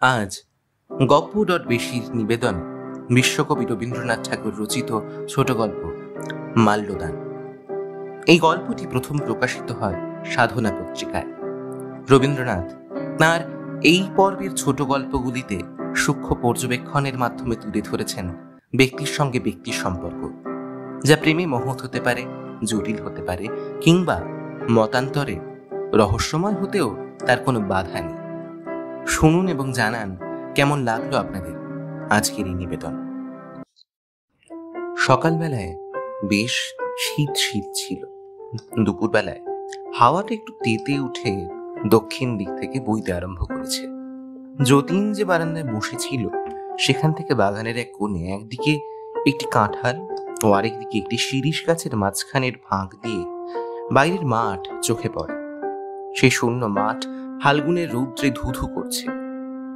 আজ গপ্প.বেশির নিবেদন বিশ্বকবি রবীন্দ্রনাথ ঠাকুর রচিত ছোট গল্প মাল্যদান। এই গল্পটি প্রথম প্রকাশিত হয় সাধনা পত্রিকায়। রবীন্দ্রনাথ তাঁর এই পর্বের ছোট গল্পগুলিতে সূক্ষ্ম পর্যবেক্ষণের মাধ্যমে তুলে ধরেছেন ব্যক্তির সঙ্গে ব্যক্তির সম্পর্ক, যা প্রেমে মহৎ হতে পারে, জটিল হতে পারে, কিংবা মতান্তরে রহস্যময় হতেও তার কোনো বাধা নেই। শুনুন এবং জানান কেমন লাগলো আপনাদের আজকের এই নিবেদন। সকালবেলায় বেশ শীত শীত ছিল। দুপুরবেলায় হাওয়াটা একটু তেতে উঠে দক্ষিণ দিক থেকে বইতে আরম্ভ করেছে। যতীন যে বারান্দায় বসেছিল সেখান থেকে বাগানের এক কোণে একদিকে একটি কাঁঠাল ও আরেকদিকে একটি শিরীষ গাছের মাঝখানের ফাঁক দিয়ে বাইরের মাঠ চোখে পড়ে। সেই শূন্য মাঠ ফাল্গুনের রৌদ্রে ধুধু করছে।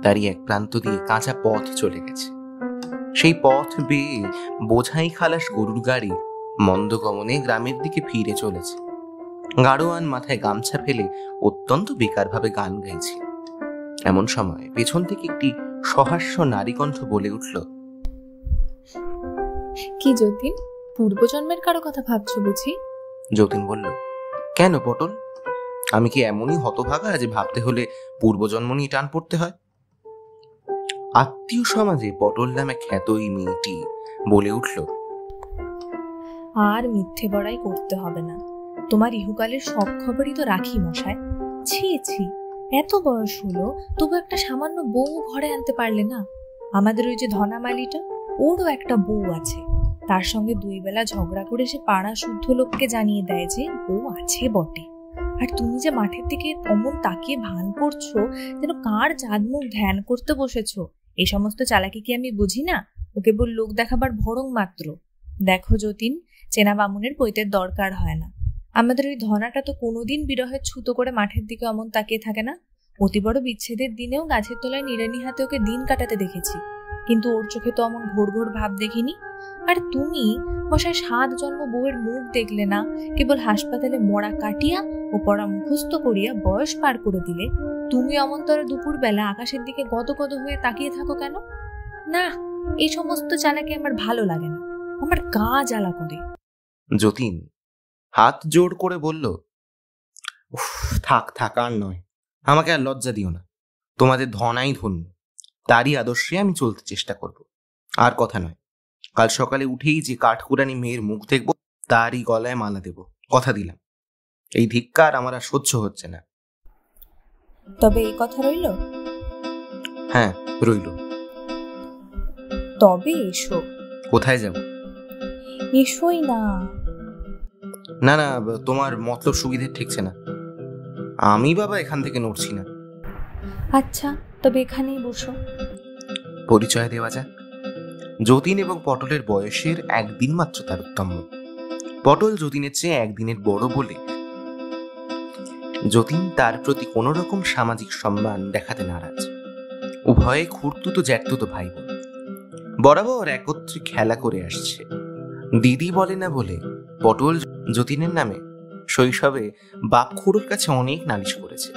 তারই এক প্রান্ত দিয়ে কাঁচা পথ চলে গেছে। সেই পথ বেয়ে বোঝাই খালাস গরুর গাড়ি মন্দগমনে গ্রামের দিকে ফিরে চলেছে। গাড়োয়ান মাথায় গামছা ফেলে অত্যন্ত বেকারভাবে গান গাইছে। এমন সময় পেছন থেকে একটি সহাস্য নারীকণ্ঠ বলে উঠল, কি যতীন, পূর্বজন্মের কারো কথা ভাবছো বুঝি? যতীন বলল, কেন পটল, আমি কি এমনই হতভাগা যে ভাবতে হলে পূর্বজন্ম নিয়ে টান পড়তে হয়? আত্মীয় সমাজে পটল নামে খ্যাত এই মেয়েটি বলে উঠল, আর মিথ্যে বড়াই করতে হবে না। তোমার ইহুকালের সব খবরই তো রাখি মশাই। ছি ছি, এত বয়স হলো তবু একটা সামান্য বউ ঘরে আনতে পারলে না? আমাদের ওই যে ধনামালিটা, ওরও একটা বউ আছে। তার সঙ্গে দুই বেলা ঝগড়া করে সে পাড়া শুদ্ধ লোককে জানিয়ে দেয় যে বউ আছে বটে। আর তুমি যে মাঠের দিকে অমন তাকিয়ে ভান করছো যেন কার জাত মুখ ধ্যান করতে বসেছো। এই সমস্ত চালাকি কি আমি বুঝি না? ও কেবল লোক দেখাবার ভরং মাত্র। দেখো যতীন, চেনা বামুনের পৈতের দরকার হয় না। আমাদের ওই ধনাটা তো কোনোদিন বিরহের ছুতো করে মাঠের দিকে অমন তাকিয়ে থাকে না। অতি বড় বিচ্ছেদের দিনেও গাছের তলায় নিড়ানি হাতে ওকে দিন কাটাতে দেখেছি, কিন্তু ওর চোখে তো অমন ঘোর ঘোর ভাব দেখিনি। আর তুমি মশাই 7 জন্ম বউয়ের মুখ দেখলে না, কেবল হাসপাতালে মরা কাটিয়া ও পড়া মুখস্থ করিয়া বয়স পার করে দিলে। তুমি অমন্তরে দুপুর বেলা আকাশের দিকে গদগদ হয়ে তাকিয়ে থাকো কেন? না, এই সমস্ত চালাকি আমার ভালো লাগে না, আমার গা জ্বালা করে। যতীন হাত জোড় করে বলল, থাক থাক, আর নয়, আমাকে আর লজ্জা দিও না। তোমাদের ধনাই ধন্য, তারই আদর্শে আমি চলতে চেষ্টা করব। আর কথা নয়, কাল সকালে উঠেই যে কাঠকুড়ানি মেয়ের মুখ দেখব তারই গলায় মালা দেব, কথা দিলাম। এই ধিক্কার আমার আর সহ্য হচ্ছে না। তবে এই কথা রইল? হ্যাঁ, রইল। তবে এসো। কোথায় যাব? এসোই না। না না, তোমার মতলব সুবিধে ঠিকছে না। আমি বাবা এখান থেকে নড়ছি না। আচ্ছা, তবে এখানেই বসো। পরিচয় দেওয়া যাক। যতীন এবং পটলের বয়সের একদিন মাত্র তারতম্য। পটল যতীনের চেয়ে একদিনের বড় বলে যতীন তার প্রতি কোন রকম সামাজিক সম্মান দেখাতে নারাজ। উভয়ে খুড়তুতো জ্যাঠতুতো ভাই বোন, বরাবর একত্রে খেলা করে আসছে। দিদি বলে না বলে পটল যতীনের নামে শৈশবে বাপ খুড়োর কাছে অনেক নালিশ করেছে,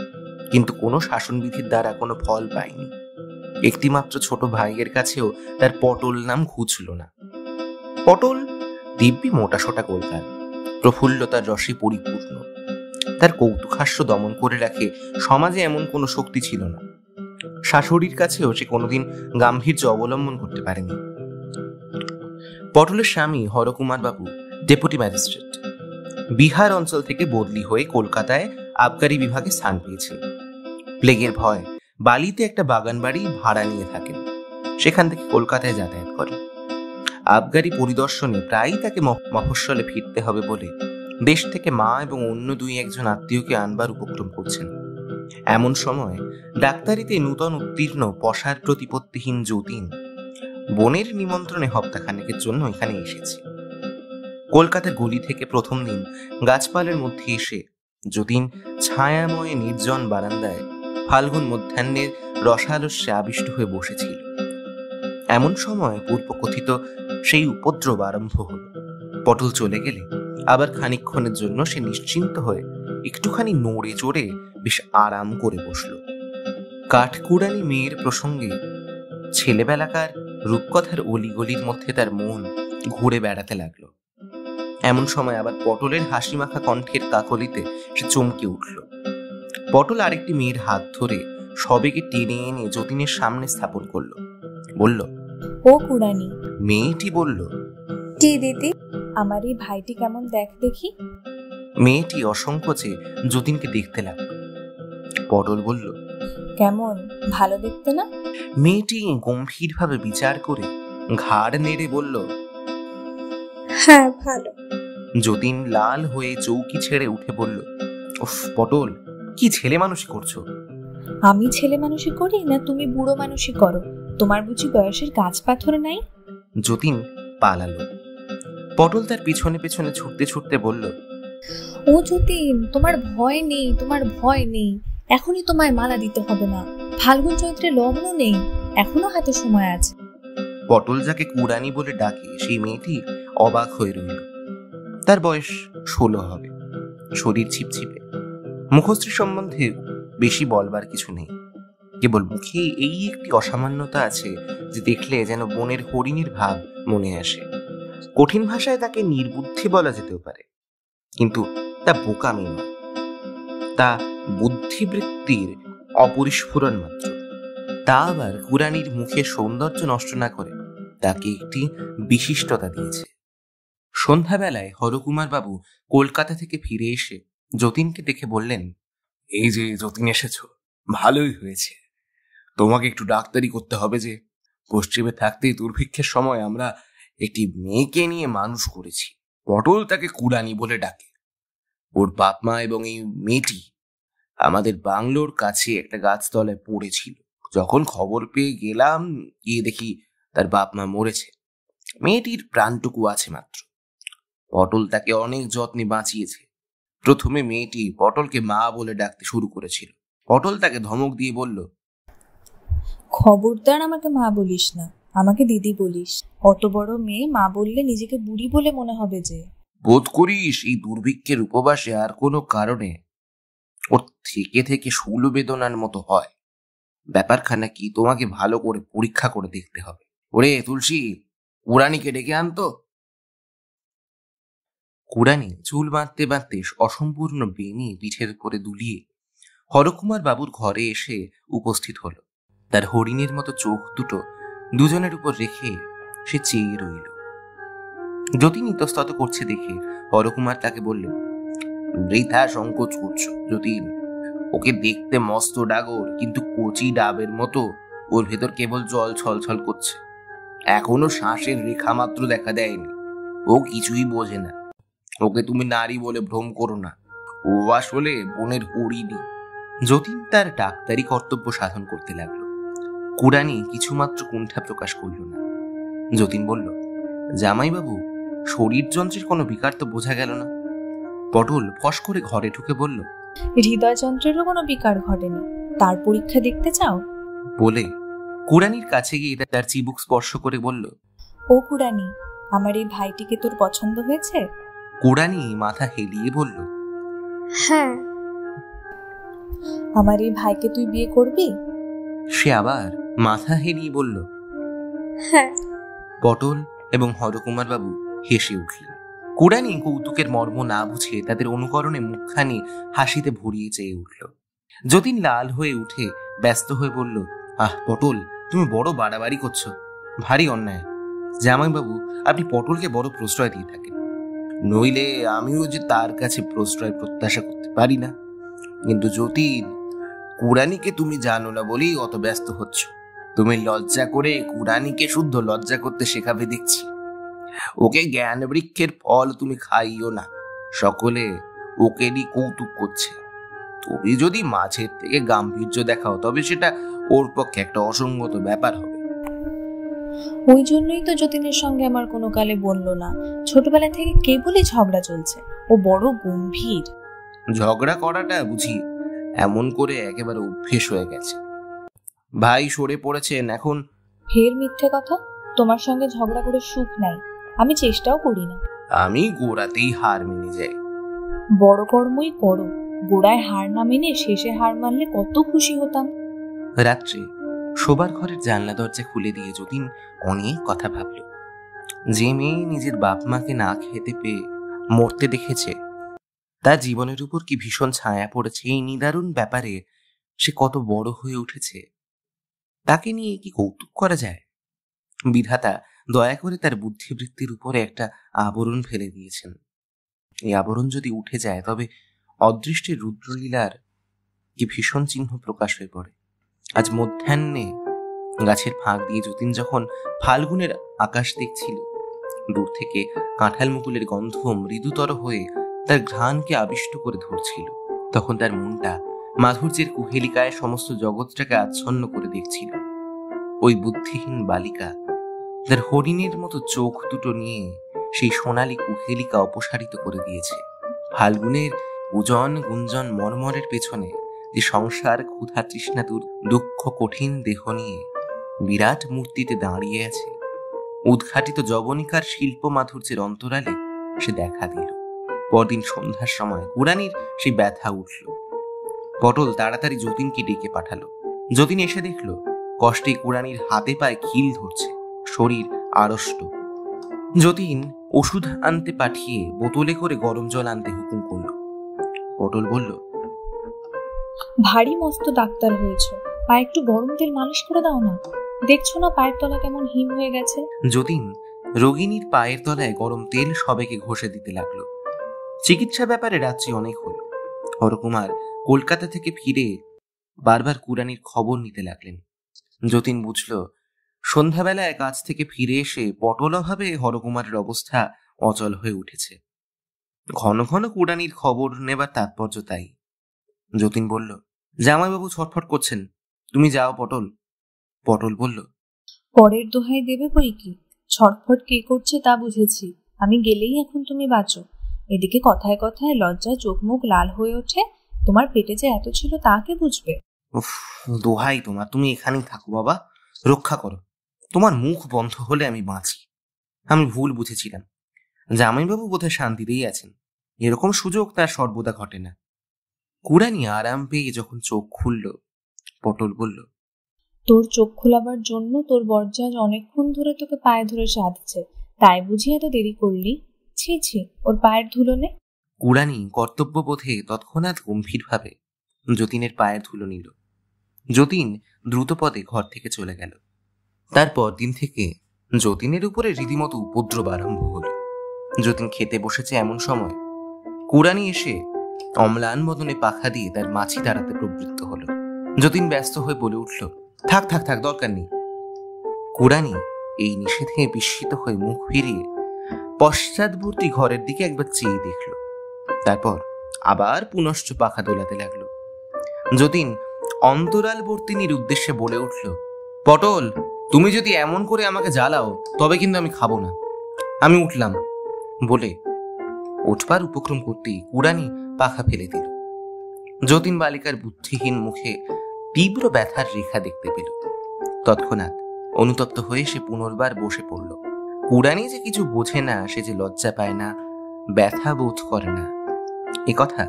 কিন্তু কোনো শাসনবিধির দ্বারা কোনো ফল পায়নি। একটিমাত্র ছোট ভাইয়ের কাছেও তার পটল নাম ঘুচল না। পটল দিব্যি মোটাসোটা গোলগাল, প্রফুল্লতার রসে পরিপূর্ণ। তার কৌতুকহাস্য দমন করে রাখে সমাজে এমন কোনো শক্তি ছিল না। শাশুড়ির কাছেও সে কোনোদিন গাম্ভীর্য অবলম্বন করতে পারেনি। পটলের স্বামী হরকুমার বাবু ডেপুটি ম্যাজিস্ট্রেট, বিহার অঞ্চল থেকে বদলি হয়ে কলকাতায় আবগারি বিভাগে স্থান পেয়েছেন। প্লেগের ভয় বালিতে একটা বাগান বাড়ি ভাড়া নিয়ে থাকেন, সেখান থেকে কলকাতায় যাতায়াত করেন। আবগারি পরিদর্শনে প্রায়ই তাকে মফস্বলে ফিরতে হবে বলে দেশ থেকে মা এবং অন্য 2-1 আত্মীয়কে আনবার উপক্রম করছেন। এমন সময় ডাক্তারিতে নূতন উত্তীর্ণ পসার প্রতিপত্তিহীন যতীন বোনের নিমন্ত্রণে হপ্তাখানেকের জন্য এখানে এসেছে। কলকাতার গলি থেকে প্রথম দিন গাছপালের মধ্যে এসে যতীন ছায়াময় নির্জন বারান্দায় ফাল্গুন মধ্যাহ্নের রসালস্যে আবিষ্ট হয়ে বসেছিল। এমন সময় পূর্বকথিত সেই উপদ্রব আরম্ভ হল। পটল চলে গেলে আবার খানিকক্ষণের জন্য সে নিশ্চিন্ত হয়ে একটুখানি নড়ে চড়ে বেশ আরাম করে বসল। কাঠকুড়ানি মেয়ের প্রসঙ্গে ছেলেবেলাকার রূপকথার অলিগলির মধ্যে তার মন ঘুরে বেড়াতে লাগলো। এমন সময় আবার পটলের হাসি মাখা কণ্ঠের কাকলিতে সে চমকে উঠল। পটল আরেকটি মেয়ের হাত ধরে সবেগে টেনে এনে যতীনের সামনে স্থাপন করলো। বলল, ও কুড়ানি। মেয়েটি বলল, কি দিদি, আমার এই ভাইটি কেমন দেখ দেখি। মেয়েটি অসংকোচে যতীনকে দেখতে লাগলো। পটল বলল, কেমন, ভালো দেখতে না? মেয়েটি গম্ভীরভাবে বিচার করে ঘাড় নেড়ে বলল, হ্যাঁ ভালো। যতীন লাল হয়ে চৌকি ছেড়ে উঠে বলল, উফ পটল, কি ছেলে মানুষই করছো? আমি ছেলে মানুষই করি না তুমি বুড়ো মানুষই করো? তোমার বুঝি বয়সের গাছ পাথরে নাই? যতীন পালালো। পটল তার পিছনে পিছনে ছুটতে ছুটতে বলল, ও যতীন, তোমার ভয় নেই, তোমার ভয় নেই। এখনই তোমায় মালা দিতে হবে না, ফাল্গুন চৈত্রে লগ্ন নেই, এখনো হাতে সময় আছে। পটল যাকে কুড়ানি বলে ডাকে সেই মেয়েটি অবাক হয়ে রইল। তার বয়স 16 হবে, শরীর ছিপছিপে, মুখশ্রী সম্বন্ধে বেশি বলবার কিছু নেই। কেবল মুখে এই একটি অসামান্যতা আছে যে দেখলে যেন বনের হরিণীর ভাব মনে আসে। কঠিন ভাষায় তাকে নির্বুদ্ধি বলা যেতেও পারে, কিন্তু তা বোকামি নয়, তা বুদ্ধিবৃত্তির অপরিস্ফুরণ মাত্র। তা আবার কুড়ানির মুখের সৌন্দর্য নষ্ট না করে তাকে একটি বিশিষ্টতা দিয়েছে। সন্ধ্যাবেলায় হরকুমার বাবু কলকাতা থেকে ফিরে এসে যতীনকে দেখে বললেন, এই যে যতীন এসেছ, ভালোই হয়েছে। তোমাকে একটু ডাক্তারি করতে হবে যে। পশ্চিমে থাকতেই দুর্ভিক্ষের সময় আমরা একটি মেয়েকে নিয়ে মানুষ করেছি। পটল তাকে কুড়ানি বলে ডাকে। ওর বাপ মা এবং এই মেয়েটি আমাদের বাংলোর কাছে একটা গাছতলায় পড়েছিল। যখন খবর পেয়ে গেলাম, গিয়ে দেখি তার বাপ মা মরেছে, মেয়েটির প্রাণটুকু আছে মাত্র। পটল তাকে অনেক যত্নে বাঁচিয়েছে। প্রথমে মেয়েটি পটলকে মা বলে ডাকতে শুরু করেছিল। পটল তাকে ধমক দিয়ে বলল, খবরদার আমাকে মা বলিস না, আমাকে দিদি বলিস। অত বড় মেয়ে মা বললে নিজেকে বুড়ি বলে মনে হবে যে। বোধ করিস এই দুর্ভিক্ষের উপবাসে আর কোনো কারণে ওর থেকে থেকে শূল বেদনার মতো হয়। ব্যাপারখানা কি তোমাকে ভালো করে পরীক্ষা করে দেখতে হবে। ওরে তুলসী, কুড়ানিকে ডেকে আনতো। কুড়ানি চুল বাঁধতে বাঁধতে অসম্পূর্ণ বেনি পিঠের উপরে দুলিয়ে হরকুমার বাবুর ঘরে এসে উপস্থিত হলো। তার হরিণের মতো চোখ দুটো দুজনের উপর রেখে সে চেয়ে রইল। যতীন ইতস্তত করছে দেখে হরকুমার তাকে বললেন, বৃথা সংকোচ করছো যতীন। ওকে দেখতে মস্ত ডাগর, কিন্তু কচি ডাবের মতো। ওর ভেতর কেবল জল ছলছল করছে, এখনো শ্বাসের রেখা মাত্র দেখা দেয়নি। ও কিছুই বোঝে না। ওকে তুমি নারী বলে ভ্রম করো না, ও আসলে বনের হরিণী। যতীন তার ডাক্তারি কর্তব্য সাধন করতে লাগলো। কুড়ানি কিছুমাত্র কুণ্ঠা প্রকাশ করল না। যতীন বলল, জামাইবাবু, শরীর যন্ত্রের কোনো বিকার তো বোঝা গেল না। পটল ফস করে ঘরে ঢুকে বলল, হৃদয় যন্ত্রেরও কোনো বিকার ঘটেনি, তার পরীক্ষা দেখতে চাও? বলে কুড়ানির কাছে গিয়ে তার চিবুক স্পর্শ করে বলল, ও কুড়ানি, আমার এই ভাইটিকে তোর পছন্দ হয়েছে? কুড়ানি মাথা হেলিয়ে বলল, হ্যাঁ। আমার এই ভাইকে তুই বিয়ে করবি? সে আবার মাথা হেলিয়ে বলল, হ্যাঁ। পটল এবং হরকুমার বাবু হেসে উঠলেন। কুড়ানি কৌতুকের মর্ম না বুঝে তাদের অনুকরণে মুখখানি হাসিতে ভরিয়ে চেয়ে উঠল। যতীন লাল হয়ে উঠে ব্যস্ত হয়ে বলল, আহ পটল, তুমি বড় বাড়াবাড়ি করছো, ভারী অন্যায়। জামাইবাবু, আপনি পটলকে বড় প্রশ্রয় দিয়ে থাকেন, নইলে আমিও যে তার কাছে প্রশ্রয় প্রত্যাশা করতে পারি না। কিন্তু যতীন, কুড়ানিকে তুমি জানো না বলেই অত ব্যস্ত হচ্ছ। তুমি লজ্জা করে কুড়ানিকে শুদ্ধ লজ্জা করতে শেখাবে দেখছি। ওকে জ্ঞান বৃক্ষের ফল তুমি খাইও না। সকলে ওকেরই কৌতুক করছে। তুমি যদি মাঝের থেকে গাম্ভীর্য দেখাও, তবে সেটা ওর পক্ষে একটা অসঙ্গত ব্যাপার হবে। ওই জন্যই তো যতীনের সঙ্গে আমার কোনো কালে বললো না। ছোটবেলা থেকে কেবলই ঝগড়া চলছে। ও বড় গম্ভীর। ঝগড়া করাটা বুঝি এমন করে একেবারে অভ্যেস হয়ে গেছে। ভাই সরে পড়েছেন এখন। ফের মিথ্যে কথা। তোমার সঙ্গে ঝগড়া করে সুখ নাই, আমি চেষ্টাও করি না। আমি গোড়াতেই হার মেনে যাই। বড় কর্মই করো, গোড়ায় হার না মেনে শেষে হার মানলে কত খুশি হতাম। রাত্রে শোবার ঘরের জানলা দরজা খুলে দিয়ে যতীন অনেক কথা ভাবল। যে মেয়ে নিজের বাপ মাকে না খেতে পেয়ে মরতে দেখেছে, তার জীবনের উপর কি ভীষণ ছায়া পড়েছে এই নিদারুণ ব্যাপারে সে কত বড় হয়ে উঠেছে, তাকে নিয়ে কি কৌতুক করা যায়? বিধাতা দয়া করে তার বুদ্ধিবৃত্তির উপরে একটা আবরণ ফেলে দিয়েছেন। এই আবরণ যদি উঠে যায় তবে অদৃষ্টের রুদ্রলীলার কি ভীষণ চিহ্ন প্রকাশ হয়ে পড়ে। আজ মধ্যাহ্নে গাছের ফাঁক দিয়ে যতীন যখন ফাল্গুনের আকাশ দেখছিল, দূর থেকে কাঁঠাল মুকুলের গন্ধ মৃদুতর হয়ে তার ঘ্রাণকে আবিষ্ট করে ধরছিল, তখন তার মনটা মাধুর্যের কুহেলিকায় সমস্ত জগৎটাকে আচ্ছন্ন করে দেখছিল। ওই বুদ্ধিহীন বালিকা তার হরিণের মতো চোখ দুটো নিয়ে সেই সোনালী কুহেলিকা অপসারিত করে দিয়েছে। ফাল্গুনের উজন গুঞ্জন মর্মরের পেছনে যে সংসার ক্ষুধা তৃষ্ণা দুঃখ কঠিন দেহ নিয়ে বিরাট মূর্তিতে দাঁড়িয়ে আছে, উদ্ঘাটিত যবনিকার শিল্প মাধুর্যের অন্তরালে সে দেখা দিল। পরদিন সন্ধ্যার সময় কুড়ানির সেই ব্যথা উঠল। পটল তাড়াতাড়ি যতীনকে ডেকে পাঠালো। যতীন এসে দেখল কষ্টে কুড়ানির হাতে পায়ে খিল ধরছে, শরীর আড়ষ্ট। যতীন ওষুধ আনতে পাঠিয়ে বোতলে করে গরম জল আনতে হুকুম করল। পটল বলল, ভারী মস্ত ডাক্তার হয়েছ, পায়ে একটু গরম তেল মালিশ করে দাও না। দেখছো না পায়ের তলা কেমন হিম হয়ে গেছে। যতীন রোগিনীর পায়ের তলায় গরম তেল সবেকে ঘষে দিতে লাগলো। চিকিৎসা ব্যাপারে রাত্রি অনেক হল। হরকুমার কলকাতা থেকে ফিরে বারবার কুড়ানির খবর নিতে লাগলেন। যতীন বুঝল সন্ধ্যাবেলায় কাজ থেকে ফিরে এসে পটল অভাবে হরকুমারের অবস্থা অচল হয়ে উঠেছে। ঘন ঘন কুড়ানির খবর নেবার তাৎপর্য তাই। যতীন বলল, জামাইবাবু ছটফট করছেন, তুমি যাও পটল। পটল বলল, পরের দোহাই দেবে বই কি, ছটফট কে করছে তা বুঝেছি, আমি গেলেই এখন তুমি বাঁচো। এদিকে কথায় কথায় লজ্জায় চোখ মুখ লাল হয়ে ওঠে, তোমার পেটে যে এত ছিল তা কে বুঝবে। উফ, দোহাই তোমার, তুমি এখানেই থাকো বাবা, রক্ষা করো। তোমার মুখ বন্ধ হলে আমি বাঁচি। আমি ভুল বুঝেছিলাম, জামাইবাবু বোধহয় শান্তিতেই আছেন, এরকম সুযোগ তার সর্বদা ঘটে না। কুড়ানি আরাম পেয়ে যখন চোখ খুলল, পটল বলল, তোর চোখ খোলাবার জন্য তোর বরজাজ অনেকক্ষণ ধরে তোকে পায়ে ধরে সাধছে, তাই বুঝি এত দেরি করলি? ছি ছি, ওর পায়ের ধুলো নে। কুড়ানি কর্তব্যবোধে তৎক্ষণাৎ গম্ভীরভাবে যতীনের পায়ের ধুলো নিল। যতীন দ্রুতপদে ঘর থেকে চলে গেল। তারপর দিন থেকে যতীনের উপরে রীতিমতো উপদ্রব আরম্ভ হল। যতীন খেতে বসেছে এমন সময় কুড়ানি এসে অম্লান বদনে পাখা দিয়ে তার মাছি তাড়াতে প্রবৃত্ত হল। যতীন ব্যস্ত হয়ে বলে উঠল, থাক থাক থাক, দরকার নেই। কুড়ানি এই নিষেধে বিস্মিত হয়ে মুখ ফিরিয়ে পশ্চাৎবর্তী ঘরের দিকে একবার চেয়ে দেখল, তারপর আবার পুনশ্চ পাখা দোলাতে লাগলো। যতীন অন্তরালবর্তিনীর উদ্দেশ্যে বলে উঠল, পটল, তুমি যদি এমন করে আমাকে জ্বালাও তবে কিন্তু আমি খাবো না। আমি উঠলাম। বলে উঠবার উপক্রম করতেই কুড়ানি পাখা ফেলে দিল। যতীন বালিকার বুদ্ধিহীন মুখে তীব্র ব্যথার রেখা দেখতে পেল। তৎক্ষণাৎ অনুতপ্ত হয়ে সে পুনর্বার বসে পড়ল। কুড়ানি যে কিছু বোঝে না, সে যে লজ্জা পায় না, ব্যথা বোধ করে না, এ কথা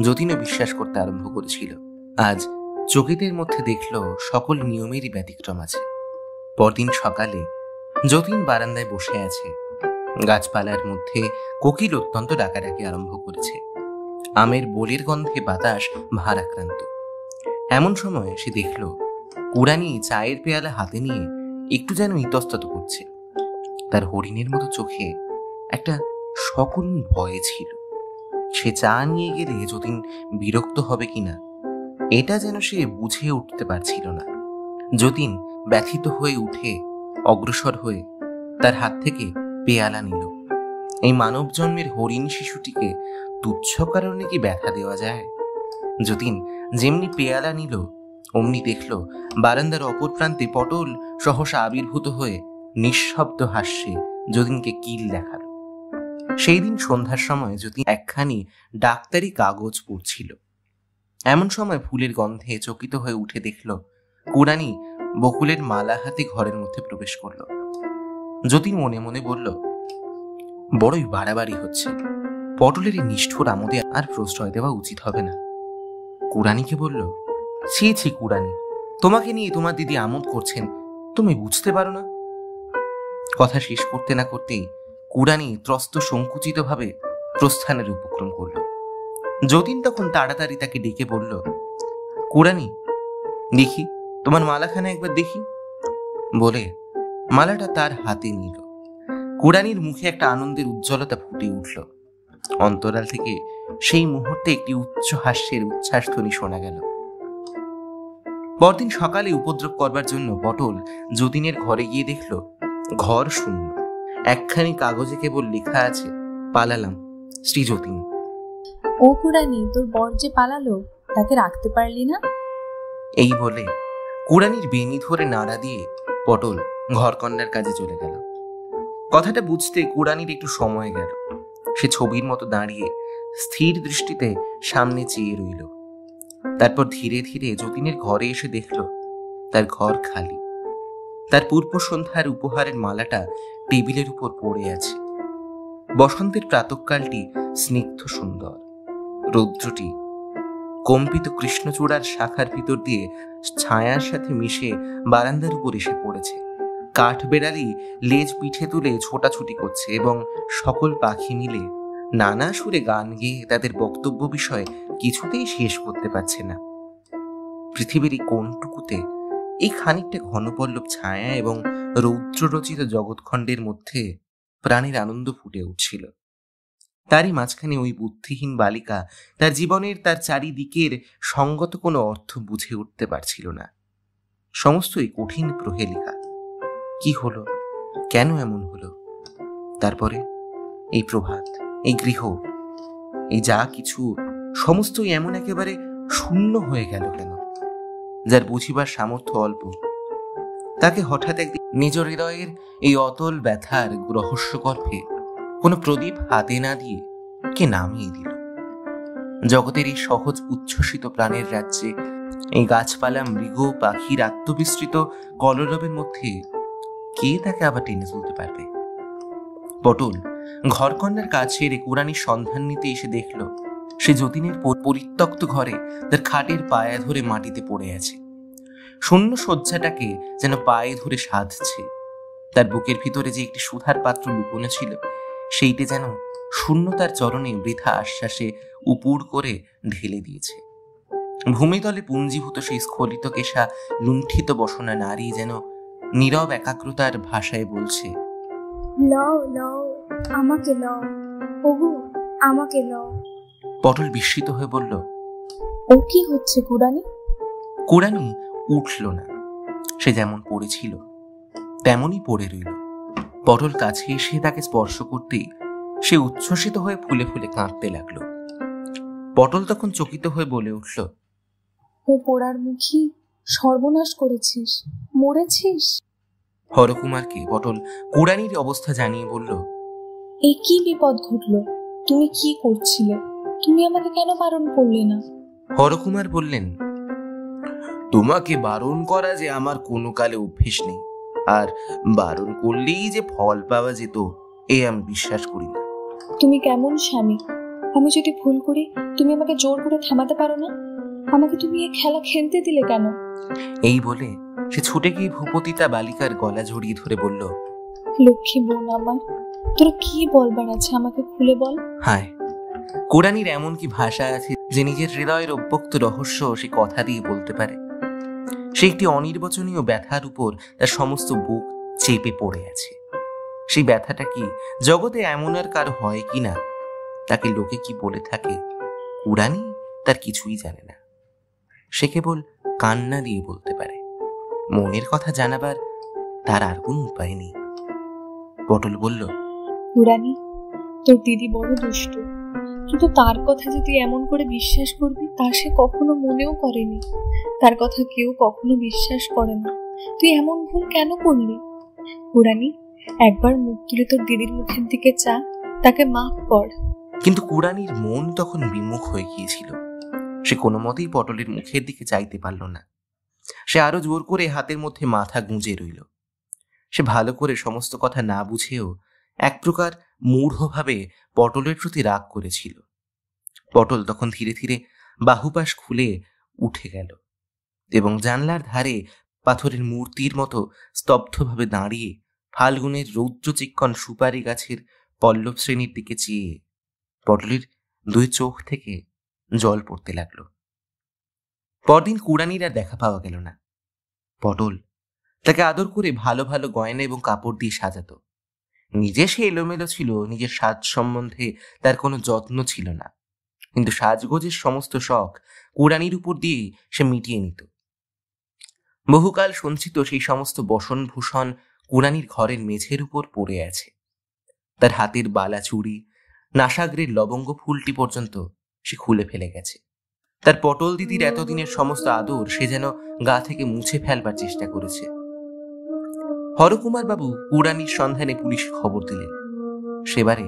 যতীনও বিশ্বাস করতে আরম্ভ করেছিল। আজ চকিতের মধ্যে দেখল সকল নিয়মেরই ব্যতিক্রম আছে। পরদিন সকালে যতীন বারান্দায় বসে আছে। গাছপালার মধ্যে কোকিল অত্যন্ত ডাকাডাকি আরম্ভ করেছে। আমের বোলের গন্ধে বাতাস ভারাক্রান্ত। এমন সময় সে দেখল কুড়ানি চায়ের পেয়ালা হাতে নিয়ে একটু যেন ইতস্তত করছে। তার হরিণের মতো চোখে একটা সকরুণ ভয় ছিল। সে চা নিয়ে গেলে যতীন বিরক্ত হবে কিনা এটা যেন সে বুঝে উঠতে পারছিল না। যতীন ব্যথিত হয়ে উঠে অগ্রসর হয়ে তার হাত থেকে পেয়ালা নিল। এই মানব জন্মের হরিণ শিশুটিকে তুচ্ছ কারণে কি ব্যথা দেওয়া যায়? যতীন যেমনি পেয়ালা নিল অমনি দেখল বারান্দার অপর প্রান্তে পটল সহসা আবির্ভূত হয়ে নিঃশব্দ হাস্যে যতীনকে কিল দেখাল। সেই দিন সন্ধ্যার সময় যতীন একখানি ডাক্তারি কাগজ পড়ছিল। এমন সময় ফুলের গন্ধে চকিত হয়ে উঠে দেখল কুড়ানি বকুলের মালা হাতে ঘরের মধ্যে প্রবেশ করল। যতীন মনে মনে বলল, বড়ই বাড়াবাড়ি হচ্ছে, পটলের এই নিষ্ঠুর আমোদে আর প্রশ্রয় দেওয়া উচিত হবে না। কুড়ানিকে বলল, ছি ছি কুড়ানি, তোমাকে নিয়ে তোমার দিদি আমোদ করছেন, তুমি বুঝতে পারো না? কথা শেষ করতে না করতেই কুড়ানি ত্রস্ত সংকুচিত ভাবে প্রস্থানের উপক্রম করল। যতীন তখন তাড়াতাড়ি তাকে ডেকে বলল, কুড়ানি, দেখি তোমার মালাখানা একবার দেখি। বলে মালাটা তার হাতে নিল। কুড়ানির মুখে একটা আনন্দের উজ্জ্বলতা ফুটে উঠল। অন্তরাল থেকে সেই মুহূর্তে একটি উচ্চ হাস্যের উচ্ছ্বাসধ্বনি শোনা গেল। পরদিন সকালে উপদ্রব করবার জন্য পটল যতীনের ঘরে গিয়ে দেখল ঘর শূন্য। একখানি কাগজে কেবল লেখা আছে, পালালাম, শ্রী যতীন। ও কুড়ানি, তোর বর যে পালালো, তাকে রাখতে পারলি না? এই বলে কুড়ানির বেনি ধরে নাড়া দিয়ে পটল ঘরকন্নার কাজে চলে গেল। কথাটা বুঝতে কুড়ানির একটু সময় গেল। সে ছবির মতো দাঁড়িয়ে স্থির দৃষ্টিতে সামনে চেয়ে রইল। তারপর ধীরে ধীরে যতীনের ঘরে এসে দেখল তার ঘর খালি। তার পূর্ব সন্ধ্যার উপহারের মালাটা টেবিলের উপর পড়ে আছে। বসন্তের প্রাতঃকালটি স্নিগ্ধ সুন্দর। রৌদ্রটি কম্পিত কৃষ্ণচূড়ার শাখার ভিতর দিয়ে ছায়ার সাথে মিশে বারান্দার উপর এসে পড়েছে। কাঠবেড়ালি লেজ পিঠে তুলে ছোটাছুটি করছে এবং সকল পাখি মিলে নানা সুরে গান গেয়ে তাদের বক্তব্য বিষয় কিছুতেই শেষ করতে পারছে না। পৃথিবীর এই কোণটুকুতে এই খানিকটা ঘনপল্লব ছায়া এবং রৌদ্ররচিত জগৎখণ্ডের মধ্যে প্রাণের আনন্দ ফুটে উঠছিল। তারই মাঝখানে ওই বুদ্ধিহীন বালিকা তার জীবনের, তার চারিদিকের সঙ্গত কোনো অর্থ বুঝে উঠতে পারছিল না। সমস্তই কঠিন প্রহেলিকা। কি হলো, কেন এমন হলো? তারপরে এই প্রভাত, এই গৃহ, এই যা কিছু সমস্তই এমন একেবারে শূন্য হয়ে গেল কেন? যার বুঝিবার সামর্থ্য অল্প, তাকে হঠাৎ একদিন নিজ হৃদয়ের এই অতল ব্যথার রহস্যগর্ভে কোনো প্রদীপ হাতে না দিয়ে কে নামিয়ে দিল। জগতের এই সহজ উচ্ছ্বসিত প্রাণের রাজ্যে, এই গাছপালা, মৃগ, পাখির আত্মবিস্তৃত কলরবের মধ্যে কে তাকে আবার টেনে তুলতে পারবে? পটল ঘরকন্নার কাজ সেরে কুড়ানির সন্ধান নিতে এসে দেখল সে যতীনের পরিত্যক্ত ঘরে তার খাটের পায়া ধরে মাটিতে পড়ে আছে। শূন্য শয্যাটাকে যেন পায়ে ধরে সাধছে। তার বুকের ভিতরে যে একটি সুধার পাত্র লুকোনো ছিল, সেইটে যেন শূন্যতার চরণে বৃথা আশ্বাসে উপুর করে ঢেলে দিয়েছে। ভূমিতলে পুঞ্জীভূত সেই স্খলিত কেশা লুণ্ঠিত বসনা নারী যেন নীরব একাগ্রতার ভাষায় বলছে, লও লও, আমাকে লও, ওগো আমাকে লও। পটল বিস্মিত হয়ে বলল, ও কি হচ্ছে কুড়ানি? কুড়ানি উঠল না। সে যেমন পড়েছিল তেমনই পড়ে রইল। পটল কাছে এসে তাকে স্পর্শ করতেই সে উচ্ছ্বসিত হয়ে ফুলে ফুলে কাঁদতে লাগলো। পটল তখন চকিত হয়ে বলে উঠল, ও পোড়ার মুখী, সর্বনাশ করেছিস, মরেছিস। হরকুমারকে পটল কুড়ানির অবস্থা জানিয়ে বলল, এ কি বিপদ ঘটলো? তুমি কি করছিলে? তুমি আমাকে কেন বারণ করলে না? হরকুমার বললেন, তোমাকে বারণ করা যে আমার কোনো কালে অভ্যেস নেই, আর বারণ করলেই যে ফল পাওয়া যেত এ আমি বিশ্বাস করি না। তুমি কেমন স্বামী? আমি যদি ভুল করি তুমি আমাকে জোর করে থামাতে পারো না? আমাকে তুমি এই খেলা খেলতে দিলে কেন? এই বলে সে ছুটে গিয়ে ভূপতিতা বালিকার গলা জড়িয়ে ধরে বলল, লক্ষ্মী বোন আমার, তোর কি বলবার আছে আমাকে খুলে বল। হায়, কুড়ানির এমন কি ভাষা আছে যে নিজের হৃদয়ের অব্যক্ত রহস্য সে কথা দিয়ে বলতে পারে? সে একটি অনির্বচনীয় ব্যথার উপর তার সমস্ত বুক চেপে পড়ে আছে। সেই ব্যথাটা কি জগতে এমন আর কারো হয় কিনা, তাকে লোকে কি বলে থাকে, কুড়ানি তার কিছুই জানে না। সে কেবল কান্না দিয়ে বলতে পারে। মনের কথা জানাবার তার আর কোনো উপায় নেই। পটল বলল, কুড়ানি, তোর দিদি বড় দুষ্ট, কিন্তু তার কথা যদি এমন করে বিশ্বাস করবি তা সে কখনো মনেও করেনি। তার কথা কেউ কখনো বিশ্বাস করে না। তুই এমন ভুল কেন করলি? কুড়ানি, একবার মুখ তুলে তোর দিদির মুখের দিকে চা, তাকে মাফ কর। কিন্তু কুড়ানির মন তখন বিমুখ হয়ে গিয়েছিল। সে কোনো মতেই পটলের মুখের দিকে চাইতে পারল না। সে আরো জোর করে হাতের মধ্যে মাথা গুঁজে রইল। সে ভালো করে সমস্ত কথা না বুঝেও এক প্রকার মূঢ়ভাবে পটলের প্রতি রাগ করেছিল। পটল তখন ধীরে ধীরে বাহুপাশ খুলে উঠে গেল। এবং জানলার ধারে পাথরের মূর্তির মতো স্তব্ধভাবে দাঁড়িয়ে ফাল্গুনের রৌদ্রচিক্কণ সুপারি গাছের পল্লব শ্রেণীর দিকে চেয়ে পটলের দুই চোখ থেকে জল পড়তে লাগলো। পরদিন কুড়ানির আর দেখা পাওয়া গেল না। পটল তাকে আদর করে ভালো ভালো গয়না এবং কাপড় দিয়ে সাজাতো। নিজে সে এলোমেলো ছিল, নিজের সাজ সম্বন্ধে তার কোনো যত্ন ছিল না, কিন্তু সাজগোজের সমস্ত শখ কুড়ানির উপর দিয়েই সে মিটিয়ে নিত। বহুকাল সঞ্চিত সেই সমস্ত বসনভূষণ কুড়ানির ঘরের মেঝের উপর পড়ে আছে। তার হাতের বালা চুড়ি, নাসাগ্রের লবঙ্গ ফুলটি পর্যন্ত সে খুলে ফেলে গেছে। তার পটল দিদির এতদিনের সমস্ত আদর সে যেন গা থেকে মুছে ফেলবার চেষ্টা করেছে। হরকুমার বাবু কুড়ানির সন্ধানে পুলিশে খবর দিলেন। সেবারে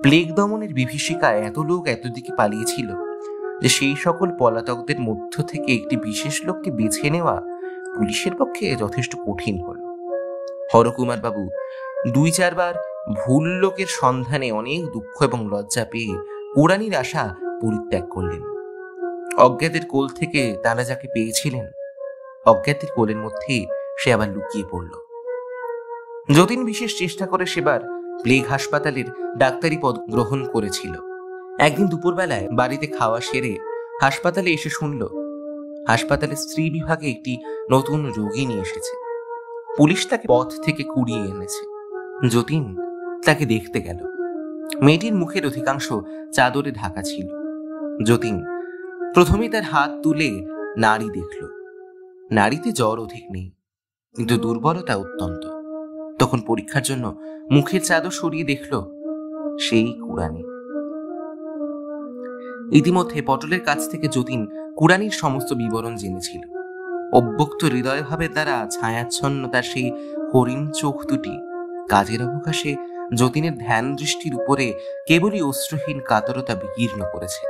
প্লেগ দমনের বিভীষিকায় এত লোক এতদিকে পালিয়েছিল যে সেই সকল পলাতকদের মধ্য থেকে একটি বিশেষ লোককে বেছে নেওয়া পুলিশের পক্ষে যথেষ্ট কঠিন হল। হরকুমার বাবু 2-4 বার ভুল লোকের সন্ধানে অনেক দুঃখ এবং লজ্জা পেয়ে কুড়ানির আশা পরিত্যাগ করলেন। অজ্ঞাতের কোল থেকে তারা যাকে পেয়েছিলেন, অজ্ঞাতের কোলের মধ্যে সে আবার লুকিয়ে পড়ল। যতীন বিশেষ চেষ্টা করে সেবার প্লেগ হাসপাতালের ডাক্তারি পদ গ্রহণ করেছিল। একদিন দুপুরবেলায় বাড়িতে খাওয়া সেরে হাসপাতালে এসে শুনল হাসপাতালের স্ত্রী বিভাগে একটি নতুন রোগী নিয়ে এসেছে। পুলিশ তাকে পথ থেকে কুড়িয়ে এনেছে। যতীন তাকে দেখতে গেল। মেয়েটির মুখের অধিকাংশ চাদরে ঢাকা ছিল। যতীন প্রথমে তার হাত তুলে নাড়ি দেখল। নাড়িতে জ্বর অধিক নেই, কিন্তু দুর্বলতা অত্যন্ত। তখন পরীক্ষার জন্য মুখের চাদর সরিয়ে দেখল সেই কুড়ানি। ইতিমধ্যে পটলের কাছ থেকে যতীন কুড়ানির সমস্ত বিবরণ জেনেছিল। অব্যক্ত হৃদয়ভাবের দ্বারা ছায়াচ্ছন্ন তার সেই হরিণ চোখ দুটি কাজের অবকাশে যতীনের ধ্যান দৃষ্টির উপরে কেবলই অশ্রুহীন কাতরতা বিকীর্ণ করেছে।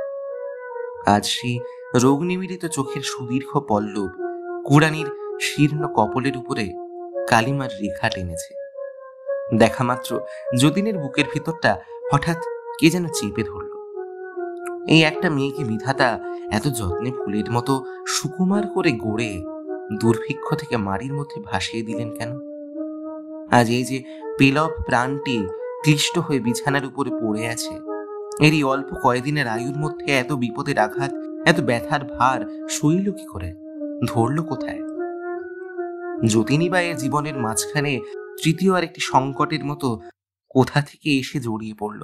আজ সেই রোগ নিমীলিত চোখের সুদীর্ঘ পল্লব কুড়ানির শীর্ণ কপলের উপরে কালিমার রেখা টেনেছে। দেখা মাত্র যতীনের বুকের ভিতরটা হঠাৎ কে যেন চেপে ধরল। এই একটা মেয়েকে বিধাতা এত যত্নে ফুলের মতো সুকুমার করে গড়ে দুর্ভিক্ষ থেকে মাটির মধ্যে ভাসিয়ে দিলেন কেন? আজ এই যে পেলব প্রাণটি ক্লিষ্ট হয়ে বিছানার উপরে পড়ে আছে, এরই অল্প কয়েকদিনের আয়ুর মধ্যে এত বিপদের আঘাত, এত ব্যথার ভার সইল কি করে, ধরল কোথায়? যতীনই বা এর জীবনের মাঝখানে তৃতীয় আর একটি সংকটের মতো কোথা থেকে এসে জড়িয়ে পড়ল।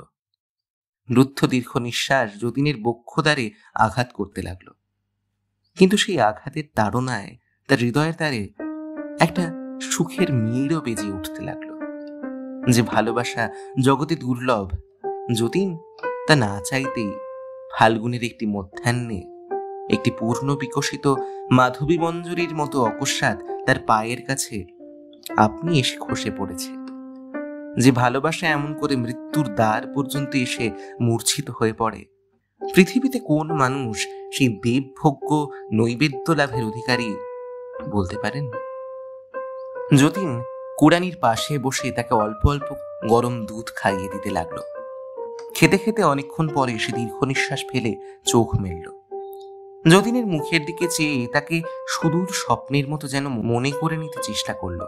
রুদ্ধ দীর্ঘ নিঃশ্বাস যতীনের বক্ষদ্বারে আঘাত করতে লাগলো, কিন্তু সেই আঘাতের তাড়নায় তার হৃদয়ের দ্বারে একটা সুখের মিড়ও বেজে উঠতে লাগলো। যে ভালোবাসা জগতে দুর্লভ, যতীন তা না চাইতেই ফাল্গুনের একটি মধ্যাহ্নে একটি পূর্ণ বিকশিত মাধবী মঞ্জুরির মতো অকস্মাৎ তার পায়ের কাছে আপনি এসে খসে পড়েছে। যে ভালোবাসা এমন করে মৃত্যুর দ্বার পর্যন্ত এসে মূর্ছিত হয়ে পড়ে, পৃথিবীতে কোন মানুষ সেই দেবভোগ্য নৈবেদ্য লাভের অধিকারী বলতে পারেন? যতীন কুড়ানির পাশে বসে তাকে অল্প অল্প গরম দুধ খাইয়ে দিতে লাগলো। খেতে খেতে অনেকক্ষণ পরে সে দীর্ঘ নিঃশ্বাস ফেলে চোখ মেলল। যতীনের মুখের দিকে চেয়ে তাকে সুদূর স্বপ্নের মতো যেন মনে করে নিতে চেষ্টা করল।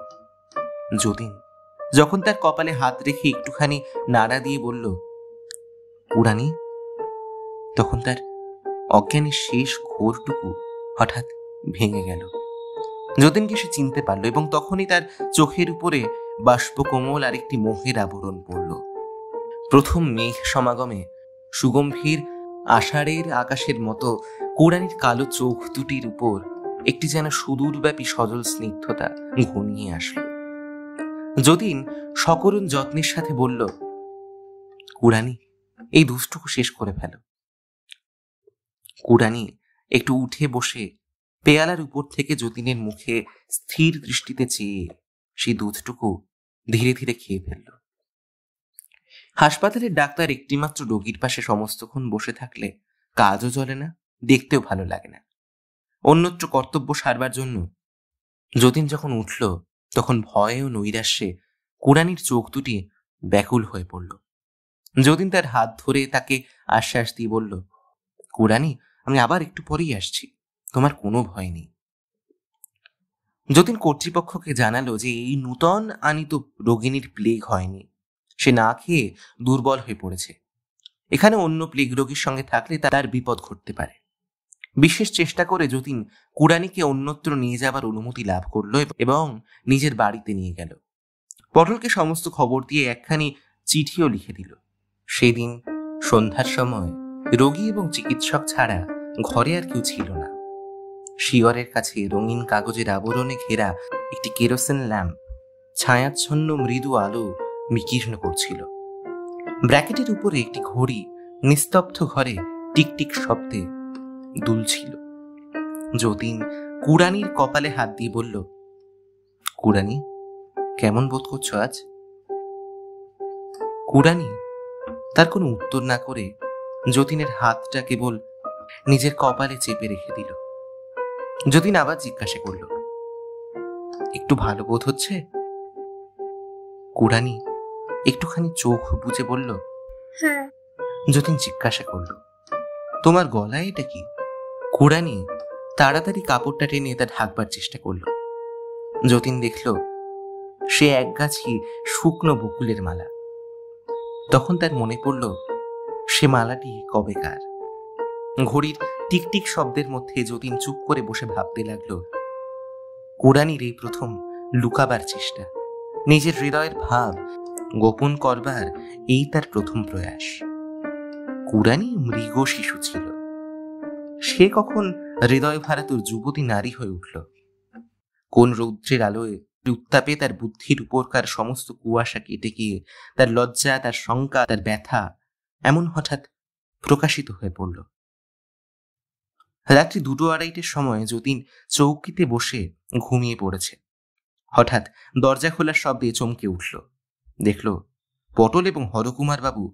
যতীন যখন তার কপালে হাত রেখে একটুখানি নাড়া দিয়ে বলল, কুড়ানি, তখন তার অজ্ঞানের শেষ ঘোরটুকু হঠাৎ ভেঙে গেল। যতীনকে সে চিনতে পারল এবং তখনই তার চোখের উপরে বাষ্পকোমল আরেকটি মোহের আবরণ পড়ল। প্রথম মেঘ সমাগমে সুগম্ভীর আষাঢ়ের আকাশের মতো কুড়ানির কালো চোখ দুটির উপর একটি যেন সুদূরব্যাপী সজল স্নিগ্ধতা ঘনিয়ে আসলো। যতীন সকরুণ যত্নের সাথে বলল, কুড়ানি, এই দুষ্টুকু শেষ করে ফেল। কুড়ানি একটু উঠে বসে পেয়ালার উপর থেকে যতীনের মুখে স্থির দৃষ্টিতে চেয়ে সেই দুধটুকু ধীরে ধীরে খেয়ে ফেলল। হাসপাতালের ডাক্তার একটিমাত্র রোগীর পাশে সমস্তক্ষণ বসে থাকলে কাজও চলে না, দেখতেও ভালো লাগে না। অন্যত্র কর্তব্য সারবার জন্য যতীন যখন উঠল, তখন ভয়ে ও নৈরাশ্যে কুড়ানির চোখ দুটি ব্যাকুল হয়ে পড়ল। যতীন তার হাত ধরে তাকে আশ্বাস দিয়ে বলল, কুড়ানি, আমি আবার একটু পরেই আসছি, তোমার কোনো ভয় নেই। যতীন কর্তৃপক্ষকে জানালো যে এই নূতন আনিত রোগিণীর প্লেগ হয়নি, সে না খেয়ে দুর্বল হয়ে পড়েছে। এখানে অন্য প্লেগ রোগীর সঙ্গে থাকলে তার বিপদ ঘটতে পারে। বিশেষ চেষ্টা করে যতীন কুড়ানিকে অন্যত্র নিয়ে যাবার অনুমতি লাভ করলো এবং নিজের বাড়িতে নিয়ে গেল। পটলকে সমস্ত খবর দিয়ে একখানি চিঠিও লিখে দিল। সেদিন সন্ধ্যার সময় রোগী এবং চিকিৎসক ছাড়া ঘরে আর কেউ ছিল না। শিয়রের কাছে রঙিন কাগজের আবরণে ঘেরা একটি কেরোসিন ল্যাম্প ছায়াচ্ছন্ন মৃদু আলো বিকীর্ণ করছিল। ব্র্যাকেটের উপরে একটি ঘড়ি নিস্তব্ধ ঘরে টিকটিক শব্দে দুলছিল। যতীন কুড়ানির কপালে হাত দিয়ে বলল, কুড়ানি, কেমন বোধ করছো আজ? কুড়ানি তার কোনো উত্তর না করে যতীনের হাতটা কেবল নিজের কপালে চেপে রেখে দিল। যতীন আবার জিজ্ঞাসা করল, একটু ভালো বোধ হচ্ছে? কুড়ানি একটুখানি চোখ বুজে বলল, হ্যাঁ। যতীন জিজ্ঞাসা করল, তোমার গলায় এটা কি? কুড়ানি তাড়াতাড়ি কাপড়টা টেনে তা ঢাকবার চেষ্টা করল। যতীন দেখল সে একগাছি শুকনো বকুলের মালা। তখন তার মনে পড়ল সে মালাটি কবেকার। ঘড়ির টিকটিক শব্দের মধ্যে যতীন চুপ করে বসে ভাবতে লাগলো, কুড়ানির এই প্রথম লুকাবার চেষ্টা, নিজের হৃদয়ের ভাব গোপন করবার এই তার প্রথম প্রয়াস। কুড়ানি মৃগ শিশু ছিল, সে কখন হৃদয় ভারাতুর যুবতী নারী হয়ে উঠল? কোন রৌদ্রের আলোয় উত্তাপে তার বুদ্ধির উপরকার সমস্ত কুয়াশা কেটে গিয়ে তার লজ্জা, তার শঙ্কা, তার ব্যথা এমন হঠাৎ প্রকাশিত হয়ে পড়ল। রাত্রি 2-2:30টার সময় যতীন চৌকিতে বসে ঘুমিয়ে পড়েছে। হঠাৎ দরজা খোলার শব্দে চমকে উঠল। দেখল পটল এবং হরকুমার বাবু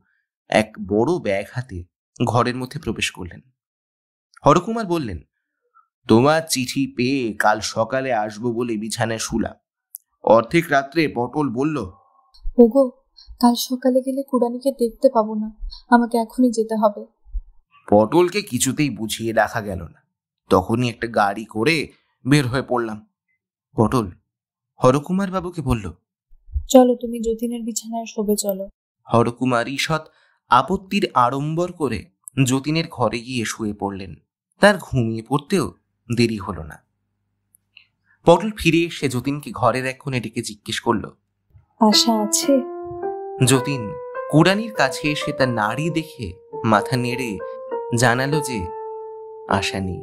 এক বড় ব্যাগ হাতে ঘরের মধ্যে প্রবেশ করলেন। হরকুমার বললেন, তোমার চিঠি পেয়ে কাল সকালে আসবো বলে বিছানায় শুলাম। অর্ধেক রাত্রে পটল বলল, ওগো, কাল সকালে গেলে কুড়ানিকে দেখতে পাবো না, আমাকে এখনই যেতে হবে। পটলকে কিছুতেই বুঝিয়ে রাখা গেল না, তখনই একটা গাড়ি করে বের হয়ে পড়লাম। পটল হরকুমার বাবুকে বলল, চলো, তুমি যতীনের বিছানায় শোবে চলো। হরকুমার ঈষৎ আপত্তির আড়ম্বর করে যতীনের ঘরে গিয়ে শুয়ে পড়লেন। তার ঘুমিয়ে পড়তেও দেরি হলো না। পটল ফিরে এসে যতীনকে ঘরের এক কোণে ডেকে জিজ্ঞেস করল, আশা আছে? যতীন কুড়ানির কাছে এসে তার নাড়ি দেখে মাথা নেড়ে জানালো যে আশা নেই।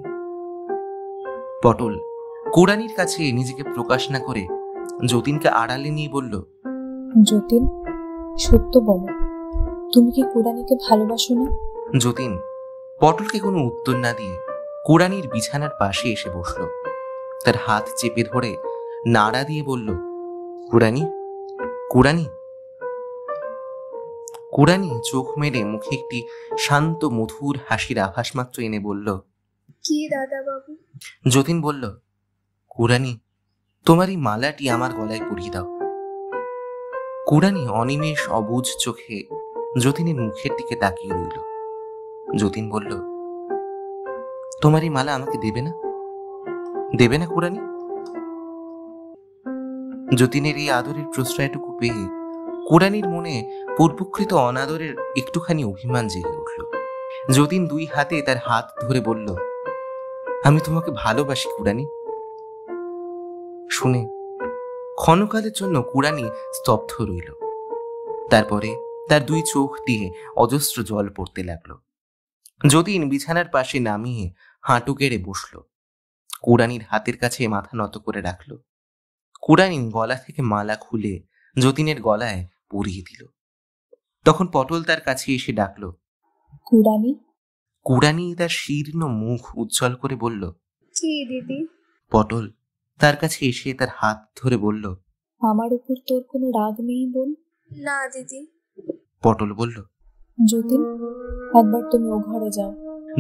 পটল কুড়ানির কাছে নিজেকে প্রকাশ না করে যতীনকে আড়ালে নিয়ে বলল, যতীন, সত্য বলো, তুমি কি কুড়ানিকে ভালোবাসো না? যতীন পটলকে কোনো উত্তর না দিয়ে কুড়ানির বিছানার পাশে এসে বসল। তার হাত চেপে ধরে নাড়া দিয়ে বলল, কুড়ানি, কুড়ানি। কুড়ানি চোখ মেলে মুখে একটি শান্ত মধুর হাসির আভাস মাত্র এনে বলল, কি দাদা বাবু? যতীন বলল, কুড়ানি, তোমার এই মালাটি আমার গলায় পরিয়ে দাও। কুড়ানি অনিমেষ অবুঝ চোখে যতীনের মুখের দিকে তাকিয়ে রইল। যতীন বলল, তোমার এই মালা আমাকে দেবে না? দেবে না কুড়ানি? যতীনের এই আদরের প্রশ্রয়টুকু পেয়ে কুড়ানির মনে পূর্বকৃত অনাদরের একটুখানি অভিমান জেগে উঠল। যতীন 2 হাতে তার হাত ধরে বলল, আমি তোমাকে ভালোবাসি কুড়ানি। শুনে ক্ষণকালের জন্য কুড়ানি স্তব্ধ রইল। তারপরে তার 2 চোখ দিয়ে অজস্র জল পড়তে লাগলো। যতীন বিছানার পাশে নামিয়ে হাঁটু গেড়ে বসল। কুড়ানির হাতের কাছে মাথা নত করে রাখল। কুড়ানি গলা থেকে মালা খুলে যতীনের গলায় পরিয়ে দিল। তখন পটল তার কাছে এসে ডাকল, কুড়ানি। কুড়ানি তার শীর্ণ মুখ উজ্জ্বল করে বলল, কি দিদি? পটল তার কাছে এসে তার হাত ধরে বলল, আমার উপর তোর কোনো রাগ নেই বোন? না দিদি। পটল বলল, যতীন, একবার তুমি ও ঘরে যাও।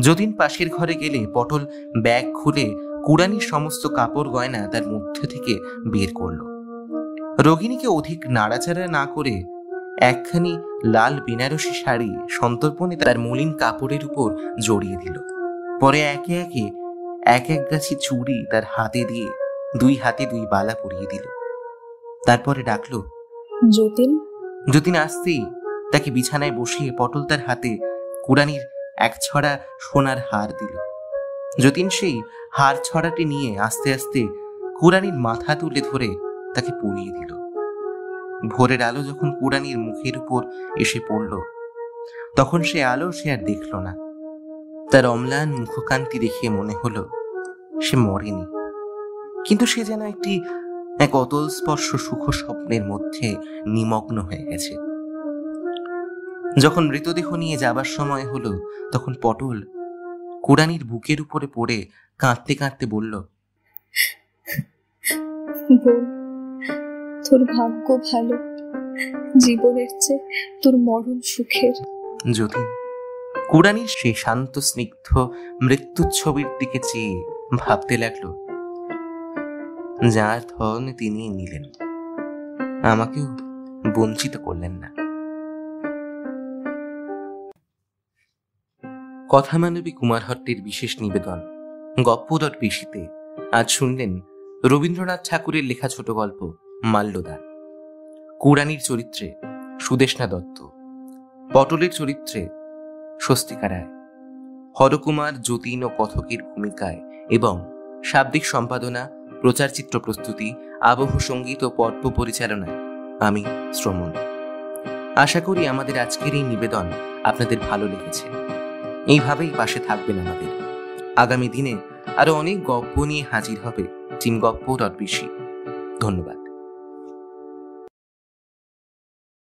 যতীন পাশের ঘরে গেলে পটল ব্যাগ খুলে কুড়ানির সমস্ত কাপড় গয়না তার মধ্যে থেকে বের করলো। রোগিণীকে অধিক নাড়াচাড়া না করে একখানি লাল বেনারসি শাড়ি সন্তর্পণে তার মলিন কাপড়ের উপর জড়িয়ে দিল। পরে একে একে এক এক গাছি চুড়ি তার হাতে দিয়ে দুই হাতে দুই বালা পরিয়ে দিল। তারপরে ডাকলো, যতীন। যতীন আসতেই তাকে বিছানায় বসিয়ে পটল তার হাতে কুড়ানির এক ছড়া সোনার হার দিল। যতীন সেই হার ছড়াটি নিয়ে আস্তে আস্তে কুড়ানির মাথা তুলে ধরে তাকে পরিয়ে দিল। ভোরের আলো যখন কুড়ানির মুখের উপর এসে পড়ল, তখন সে আলো সে আর দেখল না। তার অম্লান মুখকান্তি দেখে মনে হলো সে মরেনি, কিন্তু সে যেন এক অতল স্পর্শ সুখ স্বপ্নের মধ্যে নিমগ্ন হয়ে গেছে। যখন মৃতদেহ নিয়ে যাবার সময় হলো, তখন পটল কুড়ানির বুকের উপরে পড়ে কাঁদতে কাঁদতে বলল, বোন, তোর ভাগ্য ভালো, জীবনের চেয়ে তোর মরণ সুখের। যতীন কুড়ানির সেই শান্ত স্নিগ্ধ মৃত্যুর ছবির দিকে চেয়ে ভাবতে লাগলো, যার ধন তিনি নিলেন, আমাকেও বঞ্চিত করলেন না। কথামানবী কুমারহট্টের বিশেষ নিবেদন গপ্প.বেশিতে আজ শুনলেন রবীন্দ্রনাথ ঠাকুরের লেখা ছোট গল্প মাল্যদান। কুড়ানির চরিত্রে সুদেষ্ণা দত্ত, পটলের চরিত্রে স্বস্তিকা রায়, হরকুমার, যতীন ও কথকের ভূমিকায় এবং শাব্দিক সম্পাদনা, প্রচারচিত্র প্রস্তুতি, আবহ সঙ্গীত ও পর্ব পরিচালনায় আমি শ্রমণ। আশা করি আমাদের আজকের এই নিবেদন আপনাদের ভালো লেগেছে। এইভাবেই পাশে থাকবেন আমাদের। আগামী দিনে আরো অনেক গল্প নিয়ে হাজির হবে টিম গপ্প.বেশি। ধন্যবাদ।